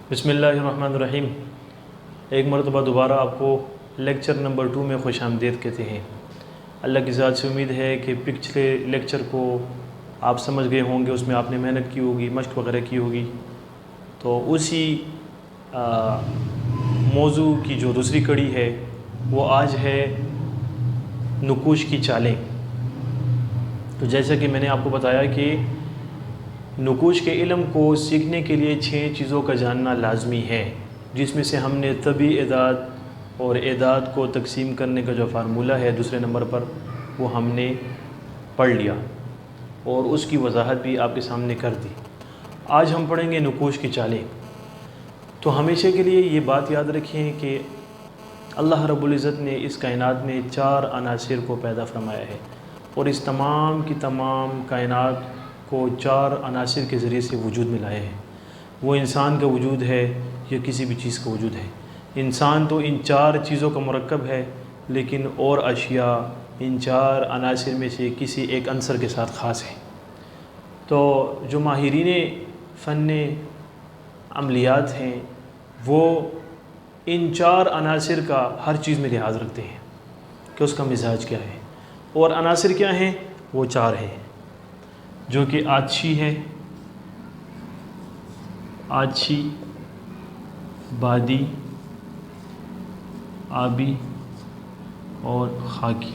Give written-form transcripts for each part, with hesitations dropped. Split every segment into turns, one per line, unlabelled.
بسم اللہ الرحمن الرحیم۔ ایک مرتبہ دوبارہ آپ کو لیکچر نمبر 2 میں خوش آمدید کہتے ہیں۔ اللہ کی ذات سے امید ہے کہ پچھلے لیکچر کو آپ سمجھ گئے ہوں گے، اس میں آپ نے محنت کی ہوگی، مشق وغیرہ کی ہوگی۔ تو اسی موضوع کی جو دوسری کڑی ہے وہ آج ہے نقوش کی چالیں۔ تو جیسا کہ میں نے آپ کو بتایا کہ نقوش کے علم کو سیکھنے کے لیے 6 چیزوں کا جاننا لازمی ہے، جس میں سے ہم نے طبی اعداد اور اعداد کو تقسیم کرنے کا جو فارمولہ ہے دوسرے نمبر پر وہ ہم نے پڑھ لیا اور اس کی وضاحت بھی آپ کے سامنے کر دی۔ آج ہم پڑھیں گے نقوش کی چالیں۔ تو ہمیشہ کے لیے یہ بات یاد رکھیں کہ اللہ رب العزت نے اس کائنات میں 4 عناصر کو پیدا فرمایا ہے، اور اس تمام کی تمام کائنات کو 4 عناصر کے ذریعے سے وجود میں لائے ہیں۔ وہ انسان کا وجود ہے یا کسی بھی چیز کا وجود ہے۔ انسان تو ان 4 چیزوں کا مرکب ہے، لیکن اور اشیاء ان 4 عناصر میں سے کسی ایک عنصر کے ساتھ خاص ہیں۔ تو جو ماہرین فن عملیات ہیں وہ ان 4 عناصر کا ہر چیز میں لحاظ رکھتے ہیں کہ اس کا مزاج کیا ہے، اور عناصر کیا ہیں؟ وہ 4 ہیں، جو کہ آتشی ہے، آتشی، بادی، آبی اور خاکی۔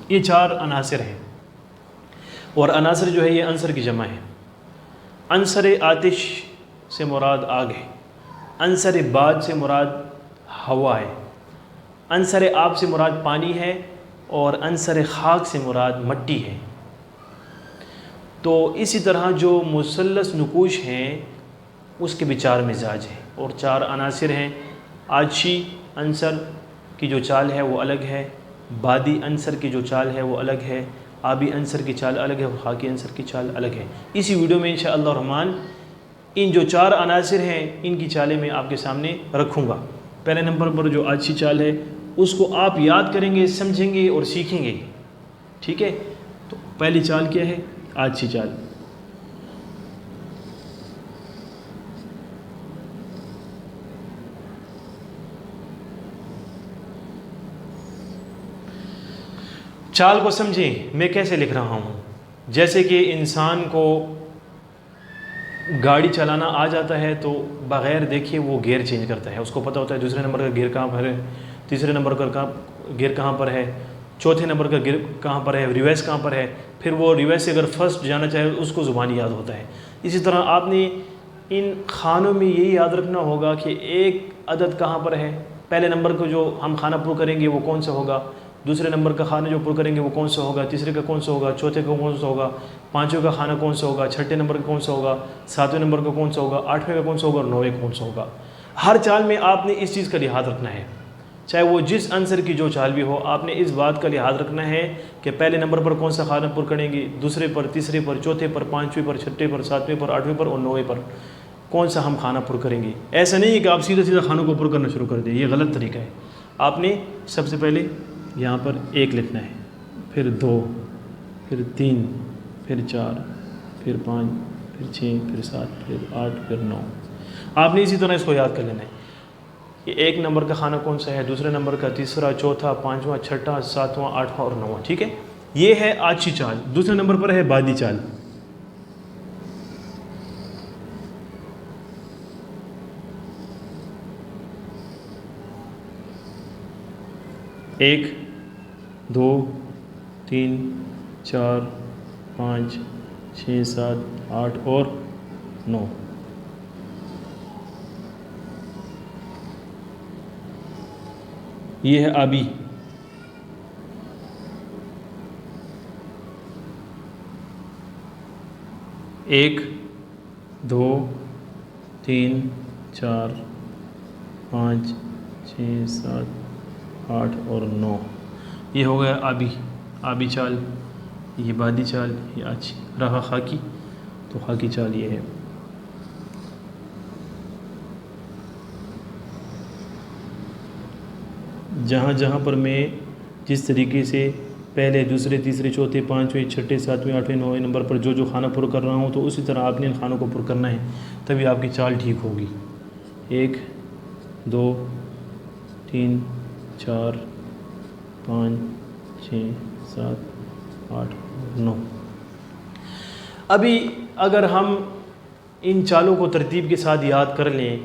یہ 4 عناصر ہیں، اور عناصر جو ہے یہ عنصر کی جمع ہے۔ عنصر آتش سے مراد آگ ہے، عنصر باد سے مراد ہوا ہے، عنصر آب سے مراد پانی ہے، اور عنصر خاک سے مراد مٹی ہے۔ تو اسی طرح جو مثلث نقوش ہیں اس کے بھی 4 مزاج ہیں اور 4 عناصر ہیں۔ آتشی عنصر کی جو چال ہے وہ الگ ہے، بادی عنصر کی جو چال ہے وہ الگ ہے، آبی عنصر کی چال الگ ہے، اور خاکی عنصر کی چال الگ ہے۔ اسی ویڈیو میں انشاءاللہ الرحمن ان جو 4 عناصر ہیں ان کی چالیں میں آپ کے سامنے رکھوں گا۔ پہلے نمبر پر جو آتشی چال ہے اس کو آپ یاد کریں گے، سمجھیں گے اور سیکھیں گے، ٹھیک ہے؟ تو پہلی چال کیا ہے؟ آتشی چال۔ چال کو سمجھیں میں کیسے لکھ رہا ہوں۔ جیسے کہ انسان کو گاڑی چلانا آ جاتا ہے تو بغیر دیکھے وہ گیئر چینج کرتا ہے، اس کو پتہ ہوتا ہے دوسرے نمبر کا گیئر کہاں پر ہے، تیسرے نمبر کا گیئر کہاں پر ہے، چوتھے نمبر کا گیئر کہاں پر ہے، ریورس کہاں پر ہے، پھر وہ ریورس سے اگر فرسٹ جانا چاہے اس کو زبانی یاد ہوتا ہے۔ اسی طرح آپ نے ان خانوں میں یہی یاد رکھنا ہوگا کہ ایک عدد کہاں پر ہے، پہلے نمبر کو جو ہم خانہ پر کریں گے وہ کون سا ہوگا، دوسرے نمبر کا خانہ جو پر کریں گے وہ کون سا ہوگا، تیسرے کا کون سا ہوگا، چوتھے کا کون سا ہوگا، پانچویں کا خانہ کون سا ہوگا، چھٹے نمبر کا کون سا ہوگا، ساتویں نمبر کا کون سا ہوگا، آٹھویں کا کون سا ہوگا، اور نویں کا کون سا ہوگا۔ ہر چال میں آپ نے اس چیز کا لحاظ رکھنا ہے، چاہے وہ جس عنصر کی جو چال بھی ہو، آپ نے اس بات کا لحاظ رکھنا ہے کہ پہلے نمبر پر کون سا خانہ پر کریں گے، دوسرے پر، تیسرے پر، چوتھے پر، پانچویں پر، چھٹے پر، ساتویں پر، آٹھویں پر اور نویں پر کون سا ہم خانہ پر کریں گے۔ ایسا نہیں ہے کہ آپ سیدھا سیدھا خانوں کو پر کرنا شروع کر دیں، یہ غلط طریقہ ہے۔ آپ نے سب سے پہلے یہاں پر 1 لکھنا ہے، پھر 2، پھر 3، پھر 4، پھر 5، پھر 6، پھر 7، پھر 8، پھر 9۔ آپ نے اسی طرح اس کو یاد کر لینا ہے کہ 1 نمبر کا خانہ کون سا ہے، دوسرے نمبر کا، تیسرا، چوتھا، پانچواں، چھٹا، ساتواں، آٹھواں اور 9واں، ٹھیک ہے؟ یہ ہے آتشی چال۔ دوسرے نمبر پر ہے بادی چال۔ ایک، 2، 3، 4، 5، 6، 7، 8 اور 9۔ یہ ہے آبی۔ 1، 2، 3، 4، 5، 6، 7، 8 اور 9۔ یہ ہو گیا آبی چال، یہ بادی چال، یہ آتشی۔ رہا خاکی، تو خاکی چال یہ ہے۔ جہاں جہاں پر میں جس طریقے سے پہلے دوسرے تیسرے چوتھے پانچویں چھٹے ساتویں آٹھویں نویں نمبر پر جو خانہ پر کر رہا ہوں تو اسی طرح آپ نے ان خانوں کو پر کرنا ہے، تبھی آپ کی چال ٹھیک ہوگی۔ 1 2 3 4 5 6 7 8 9۔ ابھی اگر ہم ان چالوں کو ترتیب کے ساتھ یاد کر لیں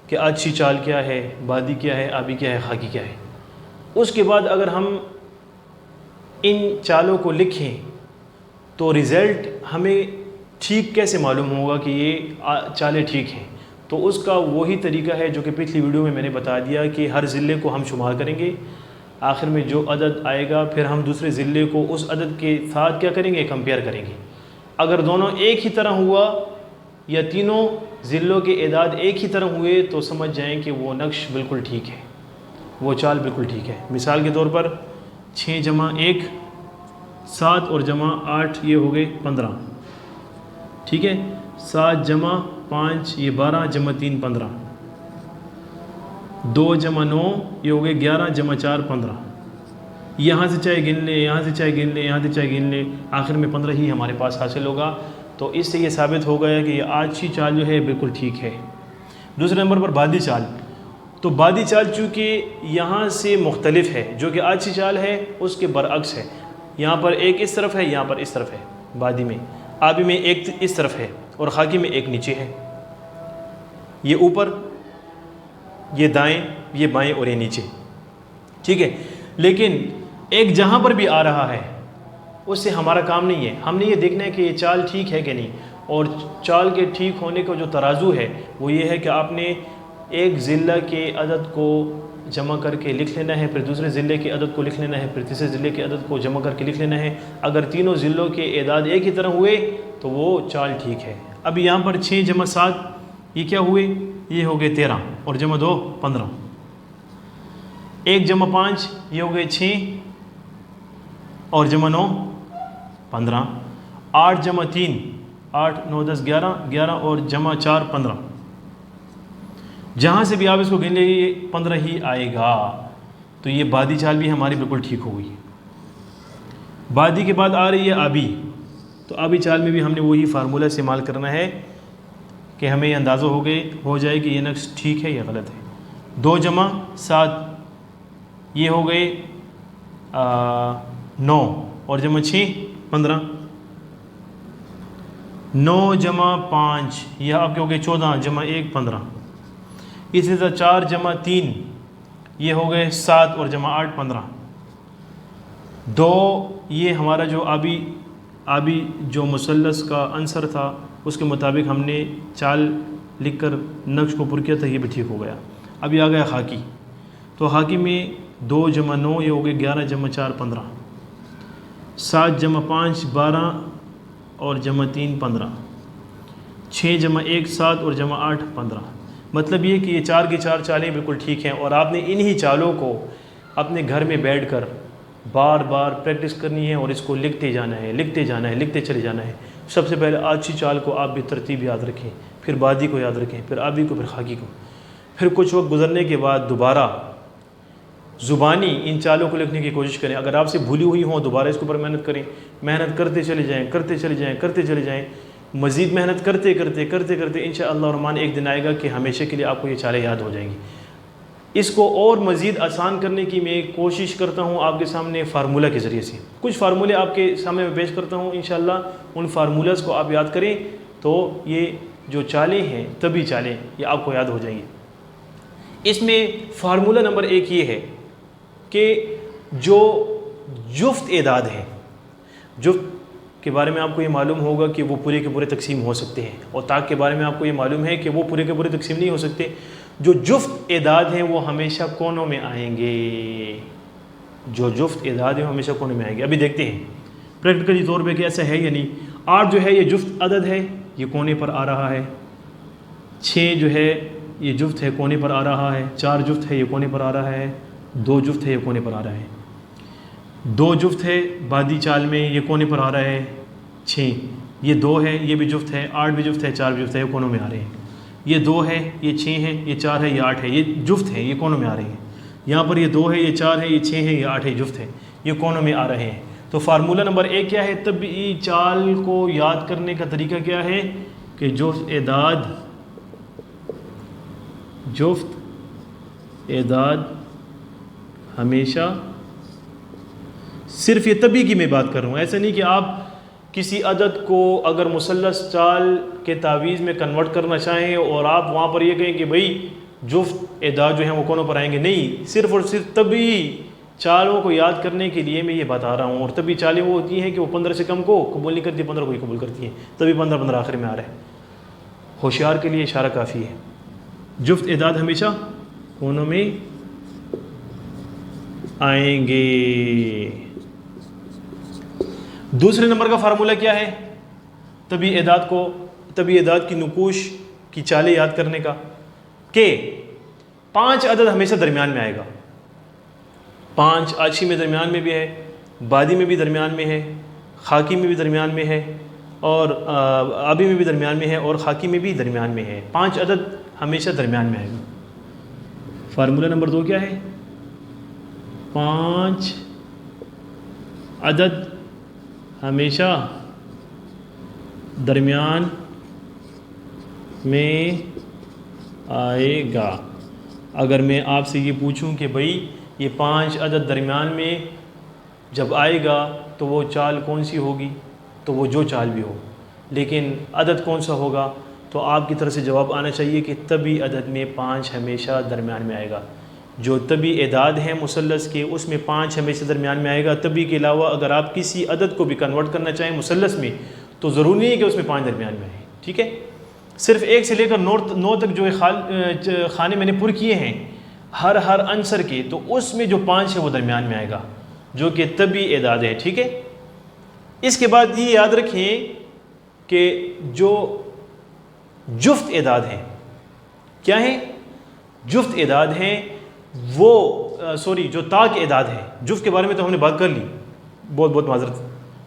کہ آچھی چال کیا ہے، بادی کیا ہے، آبی کیا ہے، خاکی کیا ہے، اس کے بعد اگر ہم ان چالوں کو لکھیں تو رزلٹ ہمیں ٹھیک کیسے معلوم ہوگا کہ یہ چالیں ٹھیک ہیں؟ تو اس کا وہی طریقہ ہے جو کہ پچھلی ویڈیو میں نے بتا دیا کہ ہر ضلع کو ہم شمار کریں گے، آخر میں جو عدد آئے گا پھر ہم دوسرے ضلع کو اس عدد کے ساتھ کیا کریں گے، کمپیئر کریں گے۔ اگر دونوں ایک ہی طرح ہوا یا تینوں ضلعوں کے اعداد ایک ہی طرح ہوئے تو سمجھ جائیں کہ وہ نقش بالکل ٹھیک ہے، وہ چال بالکل ٹھیک ہے۔ مثال کے طور پر 6 جمع 1 7 اور جمع 8 یہ ہو گئے 15، ٹھیک ہے۔ 7 جمع 5 یہ 12 جمع 3 15، 2 جمع 9 یہ ہو گئے 11 جمع 4 15۔ یہاں سے چاہے گن لیں، یہاں سے چاہے گن لیں، یہاں سے چاہے گن لیں، آخر میں 15 ہی ہمارے پاس حاصل ہوگا۔ تو اس سے یہ ثابت ہو گیا کہ یہ آچھی چال جو ہے بالکل ٹھیک ہے۔ دوسرے نمبر پر بادی چال، تو بادی چال چونکہ یہاں سے مختلف ہے، جو کہ آچھی چال ہے اس کے برعکس ہے، یہاں پر ایک اس طرف ہے، یہاں پر اس طرف ہے، بادی میں، آبی میں ایک اس طرف ہے اور خاکی میں ایک نیچے ہے، یہ اوپر، یہ دائیں، یہ بائیں اور یہ نیچے، ٹھیک ہے۔ لیکن ایک جہاں پر بھی آ رہا ہے اس سے ہمارا کام نہیں ہے، ہم نے یہ دیکھنا ہے کہ یہ چال ٹھیک ہے کہ نہیں، اور چال کے ٹھیک ہونے کا جو ترازو ہے وہ یہ ہے کہ آپ نے ایک ضلع کے عدد کو جمع کر کے لکھ لینا ہے، پھر دوسرے ضلع کے عدد کو لکھ لینا ہے، پھر تیسرے ضلع کے عدد کو جمع کر کے لکھ لینا ہے۔ اگر تینوں ضلعوں کے اعداد ایک ہی طرح ہوئے تو وہ چال ٹھیک ہے۔ اب یہاں پر 6 جمع 7 یہ کیا ہوئے، یہ ہو گئے 13 اور جمع 2 15، 1 جمع 5 یہ ہو گئے 6 اور جمع 9 15، 8 جمع 3 8 9 10 11 11 اور جمع 4 15۔ جہاں سے بھی آپ اس کو گن لیں یہ 15 ہی آئے گا، تو یہ بادی چال بھی ہماری بالکل ٹھیک ہو گئی۔ بادی کے بعد آ رہی ہے آبی، تو آبی چال میں بھی ہم نے وہی فارمولہ استعمال کرنا ہے کہ ہمیں یہ اندازہ ہو جائے کہ یہ نقش ٹھیک ہے یا غلط ہے۔ 2 جمع 7 یہ ہو گئے 9 اور جمع 6 15، 9 جمع 5 یہ آپ کے ہو گئے 14 جمع 1 15، اسی طرح 4 جمع 3 یہ ہو گئے 7 اور جمع 8 15۔ 2 یہ ہمارا جو آبی جو مثلث کا عنصر تھا اس کے مطابق ہم نے چال لکھ کر نقش کو پر کیا تھا، یہ بھی ٹھیک ہو گیا۔ اب یہ آ گیا خاکی، تو خاکی میں 2 جمع 9 یہ ہو گئے 11 جمع 4 15، 7 جمع 5 12 اور جمع 3 15، 6 جمع 1 7 اور جمع 8 15۔ مطلب یہ کہ یہ 4 کی 4 چالیں بالکل ٹھیک ہیں، اور آپ نے انہی چالوں کو اپنے گھر میں بیٹھ کر بار بار پریکٹس کرنی ہے اور اس کو لکھتے جانا ہے، لکھتے جانا ہے، لکھتے چلے جانا ہے۔ سب سے پہلے آچھی چال کو آپ بھی ترتیب یاد رکھیں، پھر بادی کو یاد رکھیں، پھر آبی کو، پھر خاکی کو، پھر کچھ وقت گزرنے کے بعد دوبارہ زبانی ان چالوں کو لکھنے کی کوشش کریں۔ اگر آپ سے بھولی ہوئی ہوں دوبارہ اس کے اوپر محنت کریں، محنت کرتے چلے جائیں، کرتے چلے جائیں، کرتے چلے جائیں، مزید محنت کرتے کرتے کرتے کرتے انشاءاللہ الرحمن ایک دن آئے گا کہ ہمیشہ کے لیے آپ کو یہ چالیں یاد ہو جائیں گی۔ اس کو اور مزید آسان کرنے کی میں کوشش کرتا ہوں آپ کے سامنے فارمولہ کے ذریعے سے، کچھ فارمولے آپ کے سامنے میں پیش کرتا ہوں، انشاءاللہ ان فارمولاز کو آپ یاد کریں تو یہ جو چالیں ہیں طبی چالیں یہ آپ کو یاد ہو جائیں گی۔ اس میں فارمولہ نمبر 1 یہ ہے کہ جو جفت اعداد ہیں، جفت کے بارے میں آپ کو یہ معلوم ہوگا کہ وہ پورے کے پورے تقسیم ہو سکتے ہیں، اور طاق کے بارے میں آپ کو یہ معلوم ہے کہ وہ پورے کے پورے تقسیم نہیں ہو سکتے۔ جو جفت اعداد ہیں وہ ہمیشہ کونوں میں آئیں گے، جو جفت اعداد ہیں وہ ہمیشہ کونوں میں آئیں گے۔ ابھی دیکھتے ہیں پریکٹیکلی طور پہ کہ ایسا ہے یا نہیں۔ 8 جو ہے یہ جفت عدد ہے، یہ کونے پر آ رہا ہے۔ 6 جو ہے یہ جفت ہے، کونے پر آ رہا ہے۔ 4 جفت ہے، یہ کونے پر آ رہا ہے۔ 2 جفت ہے، یہ کونے پر آ رہا ہے۔ 2 جفت ہے بادی چال میں، یہ کونے پر آ رہا ہے 6، یہ 2 ہے، یہ بھی جفت ہے۔ 8 بھی جفت ہے، 4 بھی جفت ہے، یہ کونوں میں آ رہے ہیں۔ یہ 2 ہے، یہ 6 ہے، یہ 4 ہے، یہ 8 ہے، یہ جفت ہے، یہ کونوں میں آ رہے ہیں۔ یہاں پر یہ 2 ہے، یہ 4 ہے، یہ 6 ہے، یہ 8 ہے، یہ جفت ہے۔ یہ کونوں میں آ رہے ہیں. تو فارمولہ نمبر 1 کیا ہے؟ طبعی چال کو یاد کرنے کا طریقہ کیا ہے کہ جفت اعداد ہمیشہ، صرف یہ طبعی کی میں بات کر رہا ہوں، ایسا نہیں کہ آپ کسی عدد کو اگر مثلث چال کے تعویذ میں کنورٹ کرنا چاہیں اور آپ وہاں پر یہ کہیں کہ بھئی جفت اعداد جو ہیں وہ کونوں پر آئیں گے. نہیں، صرف اور صرف طبعی چالوں کو یاد کرنے کے لیے میں یہ بتا رہا ہوں. اور طبعی چالیں وہ ہوتی ہیں کہ وہ 15 سے کم کو قبول نہیں کرتی، 15 کو ہی قبول کرتی ہیں، تبھی 15 آخر میں آ رہا ہے. ہوشیار کے لیے اشارہ کافی ہے. جفت اعداد ہمیشہ کونوں میں آئیں گے. دوسرے نمبر کا فارمولہ کیا ہے طبعی اعداد کی نقوش کی چالیں یاد کرنے کا؟ کہ 5 عدد ہمیشہ درمیان میں آئے گا. 5 آچھی میں درمیان میں بھی ہے، بادی میں بھی درمیان میں ہے، خاکی میں بھی درمیان میں ہے، اور آبی میں بھی درمیان میں ہے، اور خاکی میں بھی درمیان میں ہے. 5 عدد ہمیشہ درمیان میں آئے گا. فارمولہ نمبر 2 کیا ہے؟ 5 عدد ہمیشہ درمیان میں آئے گا. اگر میں آپ سے یہ پوچھوں کہ بھئی یہ 5 عدد درمیان میں جب آئے گا تو وہ چال کون سی ہوگی؟ تو وہ جو چال بھی ہو، لیکن عدد کون سا ہوگا؟ تو آپ کی طرف سے جواب آنا چاہیے کہ طبعی عدد میں 5 ہمیشہ درمیان میں آئے گا. جو طبعی اعداد ہیں مثلث کے اس میں 5 ہمیشہ درمیان میں آئے گا. طبعی کے علاوہ اگر آپ کسی عدد کو بھی کنورٹ کرنا چاہیں مثلث میں تو ضروری نہیں ہے کہ اس میں 5 درمیان میں آئیں. ٹھیک ہے، صرف 1 سے لے کر 9 تک جو خانے میں نے پر کیے ہیں ہر عنصر کے، تو اس میں جو 5 ہے وہ درمیان میں آئے گا جو کہ طبعی اعداد ہے. ٹھیک ہے، اس کے بعد یہ یاد رکھیں کہ جو جفت اعداد ہیں کیا ہیں؟ جفت اعداد ہیں وہ جو طاق اعداد ہیں. جفت کے بارے میں تو ہم نے بات کر لی، بہت معذرت،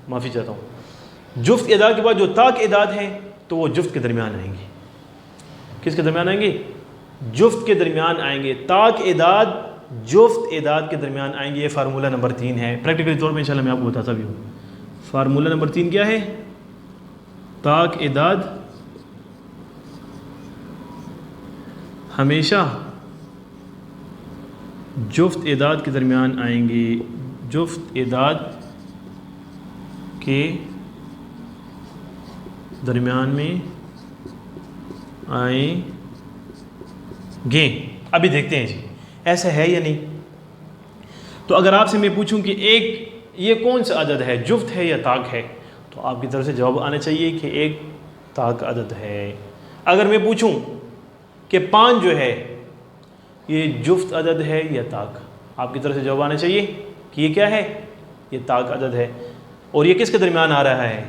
معافی چاہتا ہوں. جفت اعداد کے بعد جو طاق اعداد ہیں تو وہ جفت کے درمیان آئیں گے. کس کے درمیان آئیں گے؟ جفت کے درمیان آئیں گے. طاق اعداد جفت اعداد کے درمیان آئیں گے. یہ فارمولہ نمبر 3 ہے. پریکٹیکلی طور پہ انشاءاللہ میں آپ کو بتاتا بھی ہوں. فارمولہ نمبر 3 کیا ہے؟ طاق اعداد ہمیشہ جفت اعداد کے درمیان آئیں گے. جفت اعداد کے درمیان میں آئیں گے. ابھی دیکھتے ہیں جی ایسا ہے یا نہیں. تو اگر آپ سے میں پوچھوں کہ یہ کون سا عدد ہے، جفت ہے یا طاق ہے، تو آپ کی طرف سے جواب آنا چاہیے کہ ایک طاق عدد ہے. اگر میں پوچھوں کہ 5 جو ہے یہ جفت عدد ہے یا طاق، آپ کی طرف سے جواب آنا چاہیے کہ یہ کیا ہے؟ یہ طاق عدد ہے. اور یہ کس کے درمیان آ رہا ہے؟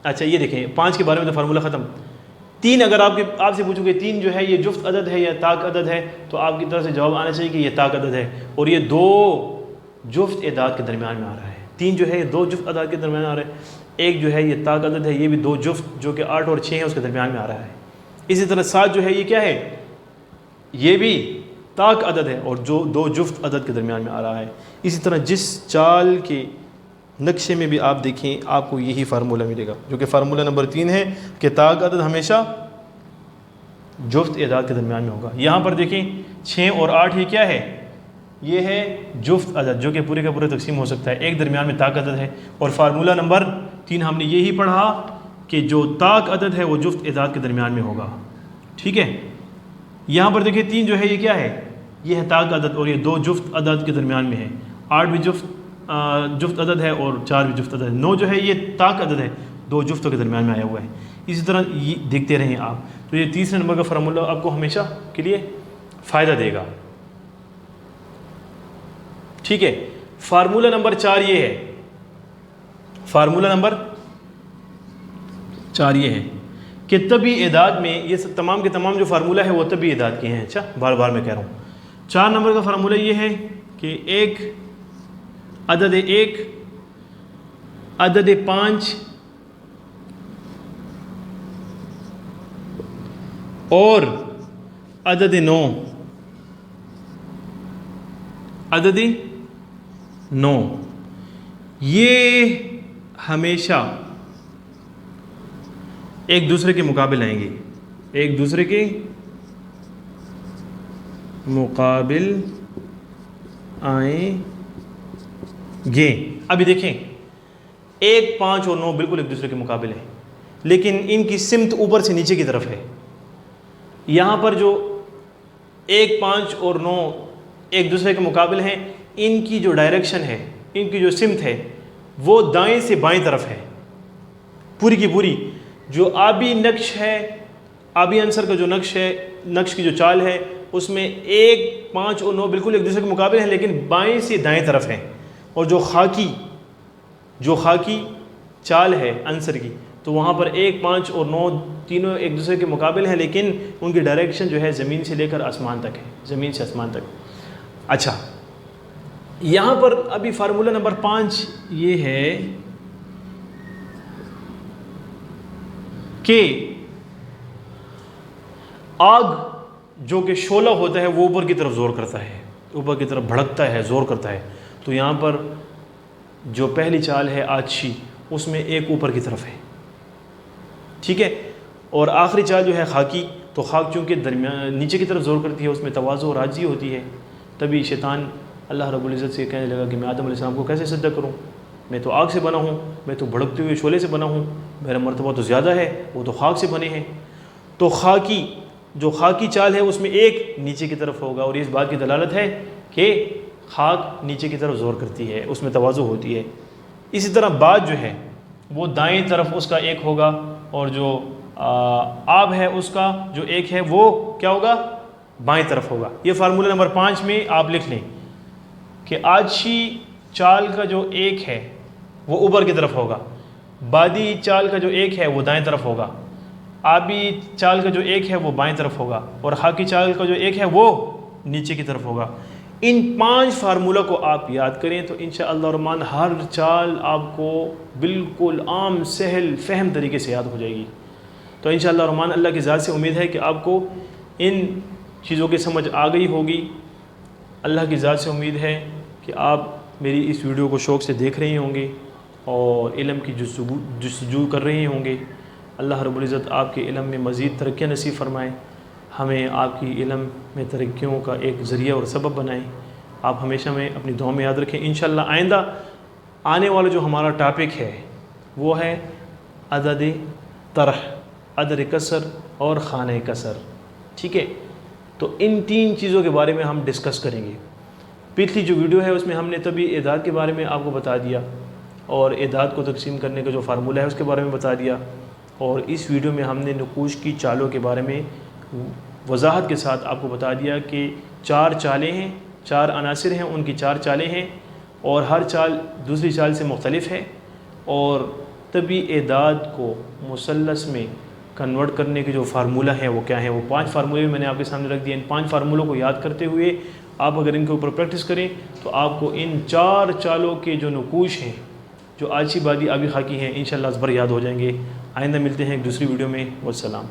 اچھا یہ دیکھیں 5 کے بارے میں تو فارمولہ ختم. 3 اگر آپ سے پوچھوں کہ 3 جو ہے یہ جفت عدد ہے یا طاق عدد ہے، تو آپ کی طرف سے جواب آنا چاہیے کہ یہ طاق عدد ہے. اور یہ 2 جفت اعداد کے درمیان میں آ رہا ہے. 3 جو ہے یہ 2 جفت اعداد کے درمیان آ رہا ہے. 1 جو ہے یہ طاق عدد ہے، یہ بھی 2 جفت جو کہ 8 اور 6 ہیں اس کے درمیان میں آ رہا ہے. اسی طرح 7 جو ہے یہ کیا ہے؟ یہ بھی طاق عدد ہے اور جو 2 جفت عدد کے درمیان میں آ رہا ہے. اسی طرح جس چال کے نقشے میں بھی آپ دیکھیں آپ کو یہی فارمولہ ملے گا جو کہ فارمولہ نمبر 3 ہے کہ طاق عدد ہمیشہ جفت اعداد کے درمیان میں ہوگا. یہاں پر دیکھیں 6 اور 8 یہ کیا ہے؟ یہ ہے جفت عدد جو کہ پورے کا پورا تقسیم ہو سکتا ہے. ایک درمیان میں طاق عدد ہے. اور فارمولہ نمبر 3 ہم نے یہی پڑھا کہ جو طاق عدد ہے وہ جفت اعداد کے درمیان میں ہوگا. ٹھیک ہے، یہاں پر دیکھیں 3 جو ہے یہ کیا ہے؟ یہ ہے طاق عدد اور یہ 2 جفت عدد کے درمیان میں ہے. 8 بھی جفت عدد ہے اور 4 بھی جفت عدد ہے. 9 جو ہے یہ طاق عدد ہے، 2 جفتوں کے درمیان میں آیا ہوا ہے. اسی طرح یہ دیکھتے رہیں آپ. تو یہ تیسرے نمبر کا فارمولہ آپ کو ہمیشہ کے لیے فائدہ دے گا. ٹھیک ہے، فارمولہ نمبر 4 یہ ہے. فارمولہ نمبر 4 یہ ہے کہ طبعی اعداد میں یہ تمام کے تمام جو فارمولہ ہے وہ طبعی اعداد کے ہیں. اچھا بار بار میں کہہ رہا ہوں. 4 نمبر کا فارمولہ یہ ہے کہ ایک عدد 1 عدد 5 اور عدد 9 عدد 9 یہ ہمیشہ ایک دوسرے کے مقابل آئیں گے، ایک دوسرے کے مقابل آئیں گے۔ ابھی دیکھیں 1، 5 اور 9 بالکل ایک دوسرے کے مقابل ہیں، لیکن ان کی سمت اوپر سے نیچے کی طرف ہے۔ یہاں پر جو 1، 5 اور 9 ایک دوسرے کے مقابل ہیں، ان کی جو ڈائریکشن ہے، ان کی جو سمت ہے وہ دائیں سے بائیں طرف ہے، پوری کی پوری۔ جو آبی نقش ہے، آبی عنصر کا جو نقش ہے، نقش کی جو چال ہے، اس میں 1، 5 اور 9 بالکل ایک دوسرے کے مقابل ہیں، لیکن بائیں سے دائیں طرف ہیں۔ اور جو خاکی چال ہے عنصر کی، تو وہاں پر 1، 5 اور 9 تینوں ایک دوسرے کے مقابل ہیں، لیکن ان کی ڈائریکشن جو ہے زمین سے لے کر آسمان تک ہے، زمین سے آسمان تک۔ اچھا، یہاں پر ابھی فارمولہ نمبر 5 یہ ہے کہ آگ جو کہ شعلہ ہوتا ہے وہ اوپر کی طرف زور کرتا ہے، اوپر کی طرف بھڑکتا ہے، زور کرتا ہے۔ تو یہاں پر جو پہلی چال ہے آتشی، اس میں ایک اوپر کی طرف ہے، ٹھیک ہے۔ اور آخری چال جو ہے خاکی، تو خاک چونکہ درمیان نیچے کی طرف زور کرتی ہے، اس میں تواضع اور عاجزی ہوتی ہے۔ تبھی شیطان اللہ رب العزت سے کہنے لگا کہ میں آدم علیہ السلام کو کیسے سجدہ کروں، میں تو آگ سے بنا ہوں، میں تو بھڑکتے ہوئے شعلے سے بنا ہوں، میرا مرتبہ تو زیادہ ہے، وہ تو خاک سے بنے ہیں۔ تو جو خاکی چال ہے اس میں ایک نیچے کی طرف ہوگا، اور اس بات کی دلالت ہے کہ خاک نیچے کی طرف زور کرتی ہے، اس میں تواضع ہوتی ہے۔ اسی طرح باد جو ہے وہ دائیں طرف اس کا ایک ہوگا، اور جو آب ہے اس کا جو ایک ہے وہ کیا ہوگا، بائیں طرف ہوگا۔ یہ فارمولہ نمبر 5 میں آپ لکھ لیں کہ آتشی چال کا جو ایک ہے وہ اوپر کی طرف ہوگا، بادی چال کا جو ایک ہے وہ دائیں طرف ہوگا، آبی چال کا جو ایک ہے وہ بائیں طرف ہوگا، اور خاکی چال کا جو ایک ہے وہ نیچے کی طرف ہوگا۔ ان 5 فارمولہ کو آپ یاد کریں تو انشاءاللہ الرحمن ہر چال آپ کو بالکل عام سہل فہم طریقے سے یاد ہو جائے گی۔ تو انشاءاللہ الرحمن اللہ کی ذات سے امید ہے کہ آپ کو ان چیزوں کی سمجھ آ گئی ہوگی۔ اللہ کی ذات سے امید ہے کہ آپ میری اس ویڈیو کو شوق سے دیکھ رہے ہوں گے اور علم کی جستجو کر رہے ہوں گے۔ اللہ رب العزت آپ کے علم میں مزید ترقیاں نصیب فرمائیں، ہمیں آپ کی علم میں ترقیوں کا ایک ذریعہ اور سبب بنائیں۔ آپ ہمیشہ میں اپنی دعاؤں میں یاد رکھیں۔ انشاءاللہ آئندہ آنے والا جو ہمارا ٹاپک ہے وہ ہے عدد طرح، عدد کسر اور خانہ کسر، ٹھیک ہے۔ تو ان 3 چیزوں کے بارے میں ہم ڈسکس کریں گے۔ پچھلی جو ویڈیو ہے اس میں ہم نے طبی اعداد کے بارے میں آپ کو بتا دیا، اور اعداد کو تقسیم کرنے کا جو فارمولہ ہے اس کے بارے میں بتا دیا، اور اس ویڈیو میں ہم نے نقوش کی چالوں کے بارے میں وضاحت کے ساتھ آپ کو بتا دیا کہ 4 چالیں ہیں، 4 عناصر ہیں، ان کی 4 چالیں ہیں، اور ہر چال دوسری چال سے مختلف ہے، اور طبی اعداد کو مثلث میں کنورٹ کرنے کے جو فارمولہ ہیں وہ کیا ہیں، وہ 5 فارمولے میں نے آپ کے سامنے رکھ دیے۔ ان 5 فارمولوں کو یاد کرتے ہوئے آپ اگر ان کے اوپر پریکٹس کریں تو آپ کو ان 4 چالوں کے جو نقوش ہیں، جو آتشی، بادی، آبی، خاکی ہیں، انشاءاللہ ازبر یاد ہو جائیں گے۔ آئندہ ملتے ہیں ایک دوسری ویڈیو میں۔ والسلام۔